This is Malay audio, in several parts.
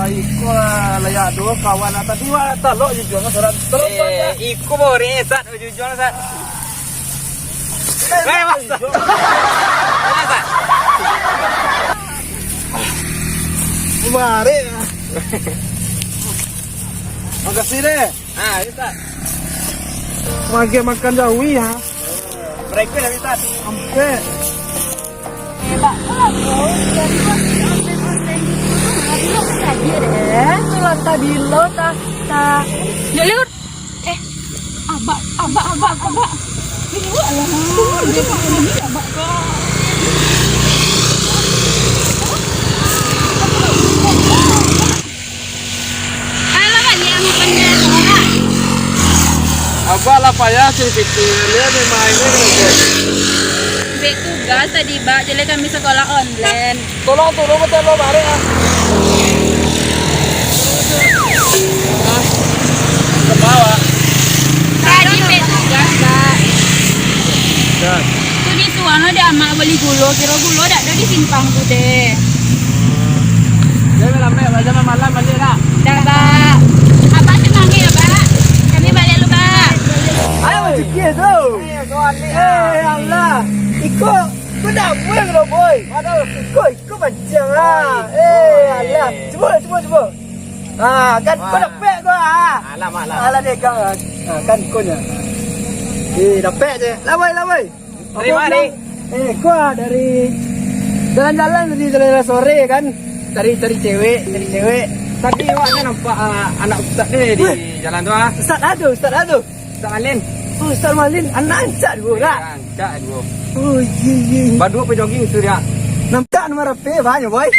iko layak dua kawan tadi wa talok jujur saudara terus iko boleh sat jujur sat. Mas. Sat. Mari. Makasih deh. Ah, ini sat. Makan jawi ha. Mereka dah sat. Sampai. Pak, kalau dari tadi deh, tulang tadi lo tak. Ya lihat. Abak. Ini alah. Dia pakai ini abak kok. Alamak ni aku punya orang. Abah lah payah sih pikirnya nih mainnya kan. Bek tugas tadi Mbak, jadi kami sekolah online. Tolong betul lo mari ah. Ke bawah. Tadi bek tugas Mbak. Dan Tu di suana dia amak beli gula, kira gula dak ada di simpang tu deh. jangan lambat, jangan malam balik dah. Dah Mbak. Abang semangat ya Mbak. Kami balik lu Mbak. Ayo sikit tu. Allah. Ikut. Kau nak buang lo boy. Aduh, ikut macam ah. Allah. Cuba. Kan kau dah pek kau ah. Alamak. Alah dia kau. Kan ikutnya. Dah pek je. Lawai. Dari mana? Kau dari jalan-jalan tadi jalan sore kan. Cari cewek. Tadi awaknya nampak anak ustaz ni di jalan tu ah. Ustaz ada. Ustaz Alin. Oh, Ustaz Malin, anak ancat dua tak? Angkat dua. Oh, ye. Berdua pergi jogging tu dia. Nampak nama rapi banyak boy.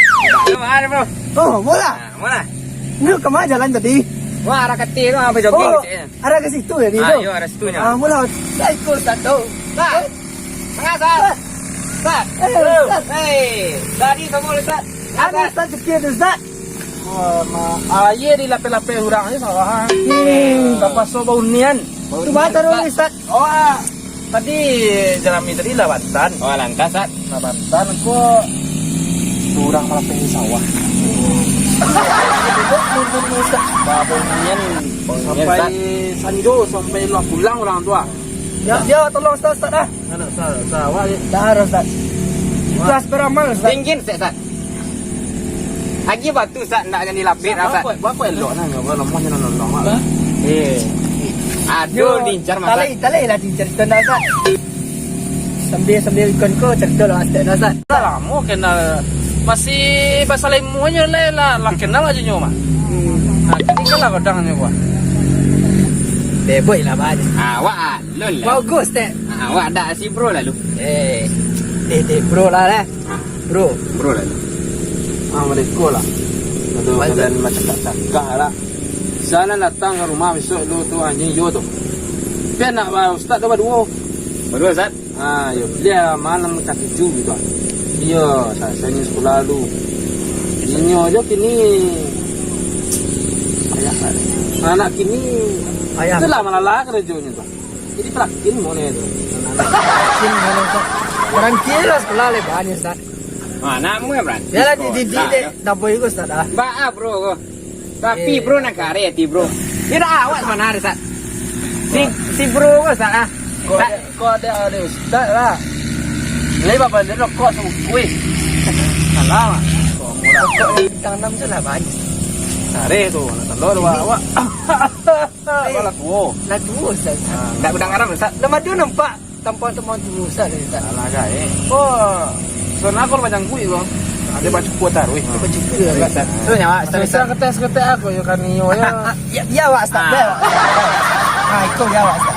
Mana bro? Oh, mula. Mana? Ni kemana jalan tadi? Wah, arah keti tu pergi jogging Oh, cik. arah ke situ ya ni tu? Yo, arah situnya. Mula. Saya ikut Ustaz tu. Sat. Mengasal. Sat. Ustaz. Hei, tadi kamu Ustaz. Ada Ustaz sikit Ustaz. Aye di lapis-lapis hurang ni sawah. Bapak so bau nian. Tu mata dulu Ustaz. Oh, tadi jerami tadi lawatan. Oh, lantas Sat. Lawatan kok kurang malah pengen sawah. Babonyan Sampai Sanjo sampai luar pulang orang tua. Ya, tolong Ustaz dah. Anak sawah dah harus Ustaz. Kelas beramal Ustaz. tinggi Sat. Lagi batu Sat nak jadi lapis Sat. Bapa elok nah, enggak lemahnya nolong lah. Aduh, lincar Mas. Tali lah cerita dah Ustaz. Sambil ikon ko cerita lah Ustaz Ustaz. Lama kenal masih bahasa lemu aja lah kenal aja nyoma. Ini kan lah kadang gua. Beboy lah banyak. Awak lol lah. Bagus teh. Awak dah si bro lalu. Bro lah lah. Bro lalu. mereka lah. Aduh, kalian macam tak cakap lah. Sana datang ke rumah besok lu tu anjing yo tu. Dia nak ustaz tu berdua. Berdua Sat. Yo dia malam kat 7 gitu. Iya, saya sekolah dulu. Ini aja kini anak kini Ayah. itulah malah kerjanya tu. Jadi prakin mau ni tu. Orang kira sekolah le banyak Ustaz. Mana mu kan? Dia lah di dapur itu Ustaz ah. Ba bro. Tapi bro nak kare ti bro. Dia dah awak mana ada Sat. Si bro ko Sat ah. Kau ada ustaz lah. Lepas bapak dia rokok sama gue. Salah mah. Rokok bintang 6 je lah banyak. Sare tu, nak telur awak. Kepala tua. Lah dua Ustaz. Tak udang garam Sat. Nama dia nampak tampang-tampang tu Ustaz Ustaz. Salah gaya. Oh, soalnya aku macam gue kok. Ada baca kuat taruh. Apa cukup dia Ustaz. Tu nyawa Bisa ketes aku yo kan yo ya. Ya Wak Ustaz dah. Ikut ya Wak Ustaz.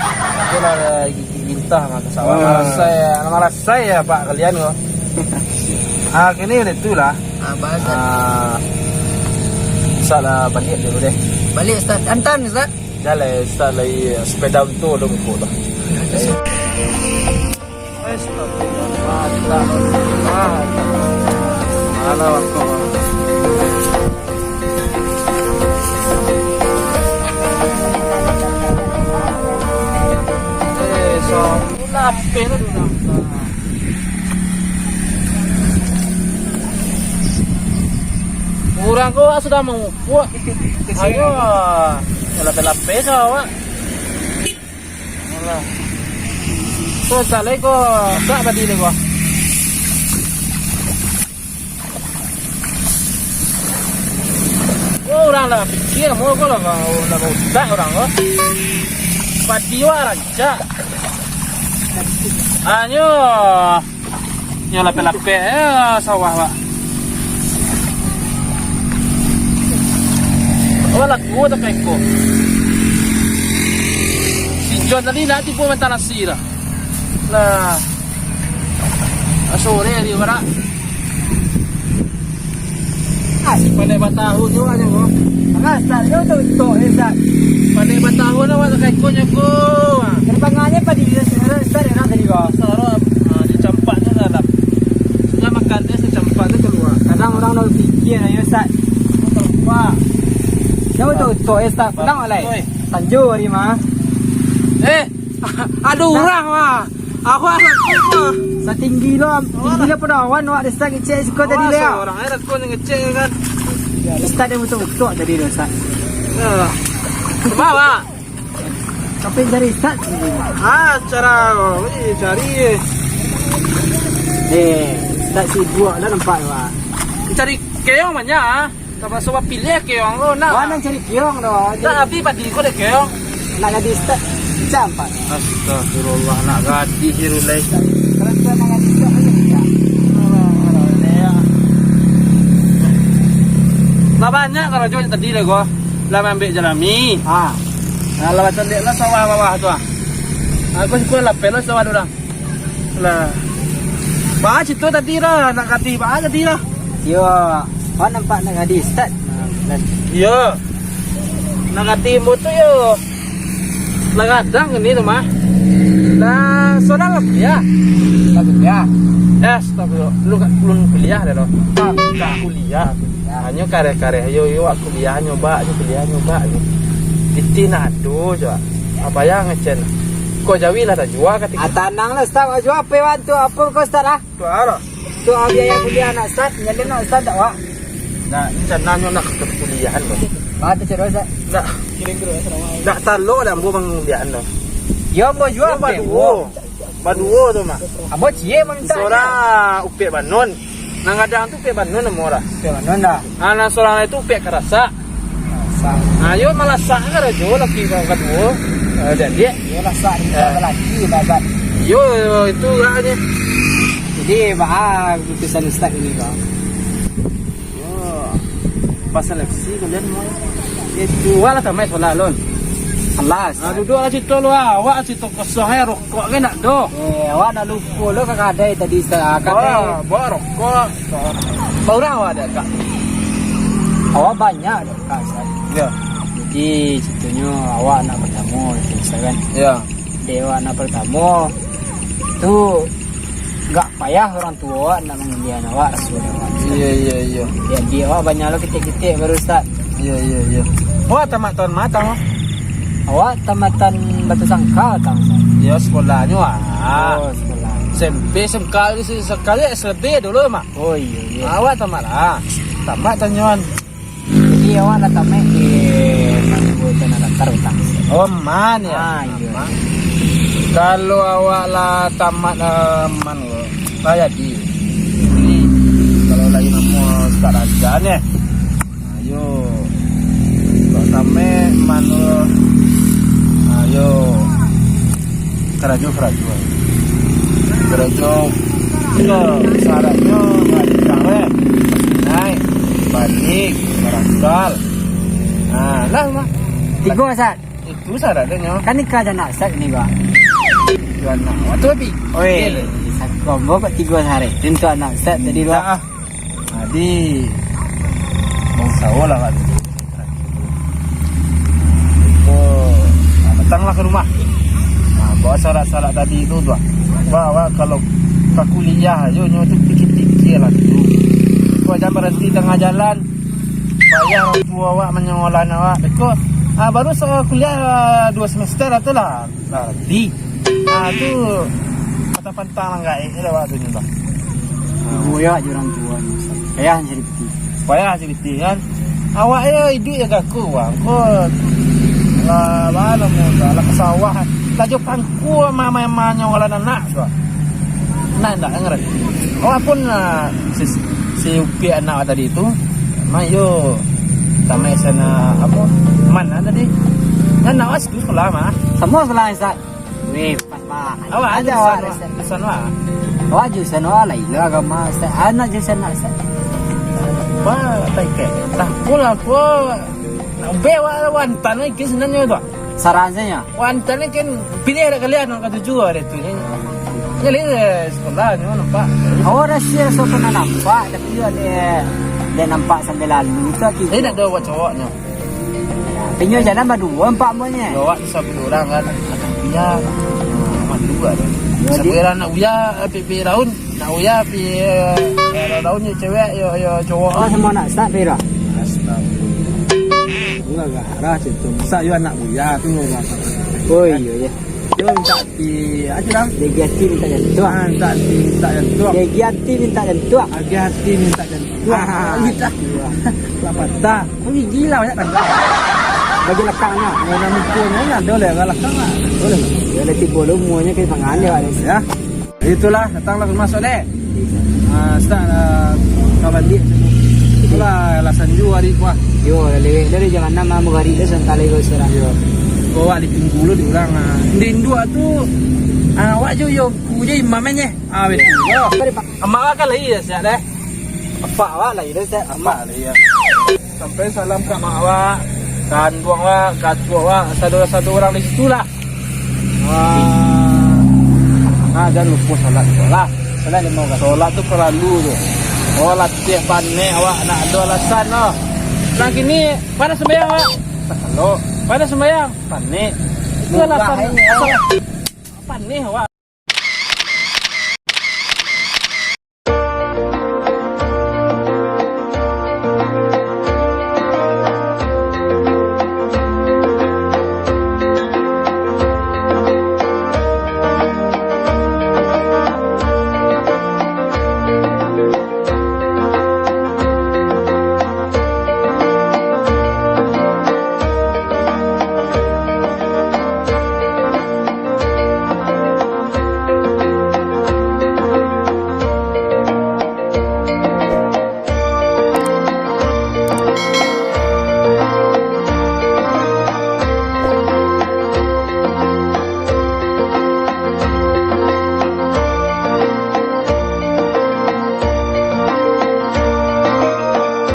Itulah gigi bintang maka sawah. Malas saya Pak kalian kok. Kini udah tu lah. Bahasa. Salah balik dulu deh. Balik Ustaz. Antan Ustaz. Jalan start lagi sepeda untuk dong kau dah. Mana waktu? So, mula pero dulu. Kurang aku sudah mengukur. Ayo, lapis-lapis awak. Alah. Kau tak lagi kau tak tadi ni kau. Orang lah fikir mau kau lah mau tak orang kau. Padi raja. Anyo, nyo lapis-lapis sawah wak. Wala ko ta kay ko. Si John tadi nanti po man tanasi lah. Lah. Asore di wala. Pandai batahun yo aja ko. Asal yo to Ustaz. Pandai batahun awak kay ko nya ko. Terbangannya pada dia sekarang Ustaz enak tadi kau. Saro dicampak tu dalam. Sudah makan dia secampak tu keluar. Kadang orang nak fikir ya Ustaz. Terlupa. Jauh to Ustaz. Pedang alai. Tanjur hari mah. Ada orang mah. Aku anak tu. Setinggi lo, tinggi lo pedawan awak Ustaz ngecek sikot tadi dia. Orang ada kau yang ngecek kan. Ustaz dia betul-betul tadi dia Ustaz. Bawa. Tapi cari Ustaz ni. Cara cari. Ustaz sibuk dah nampak awak. Cari keong banyak. Tapi sebab pilih keong lo nak. Awak nak cari kiong dah. Tak tapi padi kau ada keong. Nak jadi Ustaz. Campak. Astagfirullah nak gadi hirulai. Kalau Ustaz nak jadi Ustaz aja. Lah banyak kalau jual tadi lah gua. Lah ambil jalami. Nah, lah macam dia lah sawah bawah tu ah. Aku suka lah pelos sawah tu dah. Lah. Bah situ tadi lah nak gadi bah tadi lah. Yo, awak nampak nak jadi Ustaz. Yo. Nak gadi mu tu yo. Lah kadang ni tu mah. Lah seorang lah ya. Bagus ya. Astagfirullah. Lu kuliah dah lo. Tak kuliah. Hanya karya-karya yo aku kuliah nyoba nyo. Titi nak adu je. Apa yang ngecen? Kau jawi lah dah jual ketika. Tanang lah Ustaz, awak jual apa bantu apa kau Ustaz ah? Tu ara. Tu biaya kuliah nak Ustaz, nyalin nak Ustaz tak awak? Nah, rencana nyo nak ke kuliahan lo. Ada cerita Ustaz. Nak nak talo dah bu bang kuliahan lo. Yo mau jual apa? Baduo tu mah. Abo cie minta. Sora upek banon. Nang adang tu upek banon mora. Mana dah? Ana sorang itu upek kerasa. Ayo malah sak kan jo laki bang kedua. Jadi Yo lah Ustaz, kita lagi babat. yo itu aja. Jadi bah keputusan Ustaz ini kau. Yo. Pas seleksi kalian mau. Itu wala tamai solat lon. Alas. Duduk lah situ lu awak situ kosong rokok ke nak do. Awak dah lupa lo kakak ada tadi Ustaz. Kakak. Bawa rokok. Baru awak ada kak. Awak banyak dah kak Ustaz. Ya. Jadi situnya awak nak bertemu Ustaz kan. Ya. Dewa nak bertemu. Tu enggak payah orang tua awak nak mengundian awak rasul awak. Iya. Jadi awak banyak lo ketik-ketik baru Ustaz. Iya. Wah tamat tahun matang. Awak tamatan Batu Sangkal tang Ustaz. Ya sekolahnya Oh sekolah. SMP sekali SLB dulu mak. Oh iya. Awak tamat lah. Tamat tanyuan. Jadi awak nak tamat di Manggu Tanah Datar utang. Oh man ya. Iya. Kalau awak lah tamat man saya jadi. Kalau lagi mau start aja nih. Ayo. Kalau tamat man ayo. Kerajo. Yo, syaratnya ngajar naik balik barangkal. Nah, lah mah. Tiga Ustaz. Itu syaratnya. Kan nikah dah nak Ustaz ni kau. Gana. Waktu lebih. Oi. Kombo kok 3 hari. Tentu anak Ustaz tadi lu. Jadi bang sawo lah kan. Datanglah ke rumah. Nah, bawa syarat-syarat tadi itu tuh. Bawa kalau ke kuliah aja nyo tu pikir-pikir lah tu. Kau jangan berhenti tengah jalan. Payah orang tua awak menyekolah awak. Kau baru kuliah 2 semester tu lah. Di. Nah tu kata pantang lah enggak ini lewat tu nyumbang. Ibu ya orang tua ni Ustaz. Payah jadi peti. Payah cerita kan. Awak ya hidup ya gaku wang. Ko lah mana mo lah ke sawah. Lah jo pangku mama wala anak so. Nah ndak ngerti. Awak pun si upi anak tadi itu mayo tamai sana apa mana tadi. Kan awas sekolah mah. Semua sekolah Ustaz. Nih, pas Pak. Awak Ada aja awak sana. Awak jurusan awak lah ilah agama Ustaz. Anak jurusan nak Ustaz. Wah, tak ke. Tak pula po. Nak bewa wantan ni kisahnya tu. Sarannya. Wantan ni kan pilih ada kalian orang kata jual itu ni. Jadi sekolah ni nampak. Awak rasa so pernah nampak tapi dia nampak sambil lalu tu kita. Dia nak ada buat cowoknya. Pinyo jalan berdua empat muanya. Cowok tu satu orang kan. Ada uya. Mak dua dah. Satu orang nak uya pi raun. Nak uya pi raun ni cewek yo cowok. Oh semua nak start pira. Gua enggak arah situ. Masa you anak buya tu enggak. Oh iya. Dia minta di aja dah. Degiati minta jantua. Minta jantua. Degiati minta jantua. Agi hati minta jantua. Minta. Lapata. Oh gila banyak kan. Bagi lekangnya. Mana mukunya ada le galakang ah. Boleh. Dia nanti boleh semuanya ke tangan dia Ya. Itulah datanglah masuk deh. Start kawan dia. Itulah alasan ju hari gua. Yo lewat dari jangan nama mugari dia sangkali kau serang. Yo. Bawa di pinggul di orang Dindua tu awak jo yo kuje mamanya. Betul. Yo. Amak kan lagi ya siap deh. Apa awak lah itu saya Amak lagi ya. Sampai salam kat mak awak. Kan buang awak, kat buang awak satu orang di situ lah. Jangan lupa salat lah. salah lima orang. Solat tu perlu tu. Oh latih panik awak nak ada alasan noh. Nah gini pada sembahyang awak. Kalau pada sembahyang panik. Itu alasan. Panik awak.